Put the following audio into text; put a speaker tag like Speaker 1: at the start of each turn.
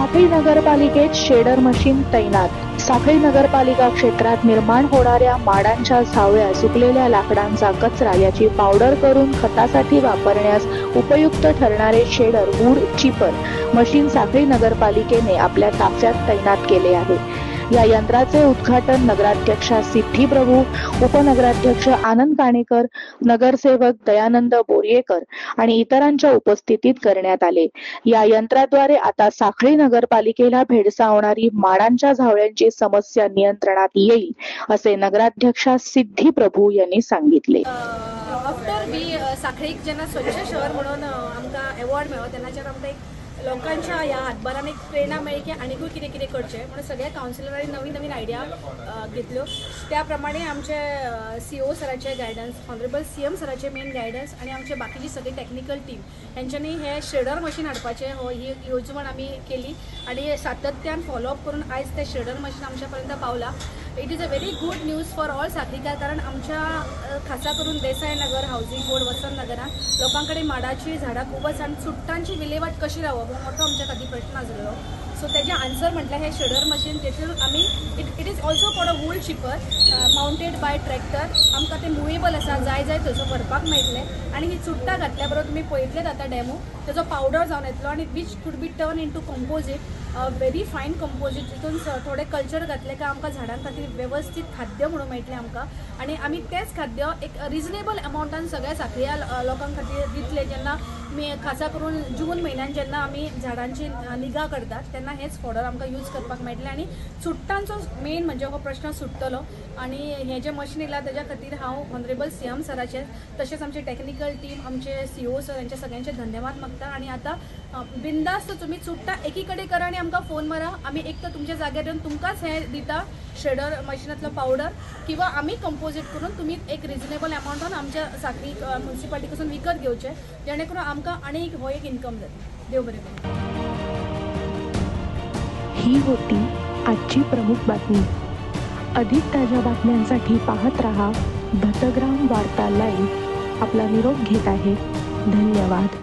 Speaker 1: साखळी नगरपालिकेत shader machine तैनात। साखळी नगरपालिका क्षेत्रात निर्माण होणाऱ्या माडांच्या झावळ्या, सुकलेल्या लाकडांचा कचरा याची पावडर करून खतासाठी वापरण्यास उपयुक्त ठरणारे शेडर वूड चिपर मशीन साखळी नगरपालिकेने आपल्या ताफ्यात तैनात केले आहे। या यंत्राचे उद्घाटन नगराध्यक्षा सिद्धी प्रभू, उपनगराध्यक्ष आनंद काणेकर, नगरसेवक दयानंद बोर्येकर आणि इतरांच्या उपस्थितीत करण्यात आले। या यंत्राद्वारे आता साखळी नगरपालिकेला भेडसावणारी माडांच्या झावळ्यांची समस्या नियंत्रणात येईल, असे नगराध्यक्षा सिद्धी प्रभू यांनी सांगितले।
Speaker 2: आफ्टर बी साखळी जेन्ना स्वच्छ शहर म्हणून आमकां अवॉर्ड मेळ्ळो तेन्नाचेर आमकां एक लोकांच्या ह्या हातभारान एक प्रेरणा मेळ्ळी की आनीकूय कितें कितें करचें म्हणून सगळ्या कावन्सिलरांनी नवीन नवीन आयडिया घेतल्यो। त्या प्रमाणे आमचे सीओ सराचे गायडन्स, ऑनरेबल सीएम सराचे मेन गायडन्स आणि आमचे बाकीची सगळी टेक्निकल टीम हेंच्यांनी हे शेडर मशीन हाडपाचे ही येवजण आमी केली आणि सातत्यान फॉलोअप करून आयज ते शेडर मशीन आमच्या पर्यंत पावला। It is a very good news for all साखळीकार, कारण आमच्या खासा करून देसाई नगर, हाऊसिंग बोर्ड, वसंत नगरात लोकांकडे माडाची झाडां खूबच आणि चुट्टांची विल्हेवाट कशी लावप हो मोठो आमच्या खातीर प्रश्न आसलो। सो तेजे आन्सर म्हटल्यार हे शेडर मशीन, जेतून आमी it is also for a wood chipper mounted by tractor. आमकां ते मुवेबल आसा, जाय जाय थंयसर व्हरपाक मेळटले आणि ही चुट्टां घातल्या बरोबर तुमी पळयतलेत आतां डेमो, तेजो पावडर जावन येतलो आणि which could be turn in to composite, very fine composite, जितून थोडे कल्चर घातले काय आमकां झाडां खातीर व्यवस्थित खाद्य म्हणून मेळटलें आमकां आणि आमी तेंच खाद्य एक रिजनेबल अमाउंटान सगळ्या साखळ्या लोकां खातीर दितले। जेन्ना खासा करून जून म्हयन्यान जेन्ना आमी झाडांची निगा करतात तेन्ना हेच फॉडर आमकां यूज करपाक मेळटलें आणि चुट्टांचो मेन म्हणजे हो प्रश्न सुट्टलो। आणि हे जे मशीन येयला तेज्या खातीर हांव ऑनरेबल सीएम सराचे तशेंच आमची टेक्निकल टीम, आमचे सीओ सर यांचे सगळ्यांचे धन्यवाद मागता। आणि आतां बिंदास्त तुमी चुट्टां एकी कडेन करा आणि आमकां फोन मारा, आमी एक तर तुमच्या जाग्यार येवन तुमकांच हे दिता शेडर मशीनांतलो पावडर, किंवा आमी कंपोजीट करून तुमी एक रिजनेबल अमाउंटान आमच्या साखळी म्युन्सिपालिटी कडसून विकत घेवचे, जेणे करून आमकां आनी हो एक इन्कम जाता। देव बरें करूं।
Speaker 1: ही होती आजची प्रमुख बातमी। अधिक ताज्या बातम्यांसाठी पाहत रहा दत्तग्राम वार्ता लाईव्ह। आपला निरोप घेत आहे, धन्यवाद।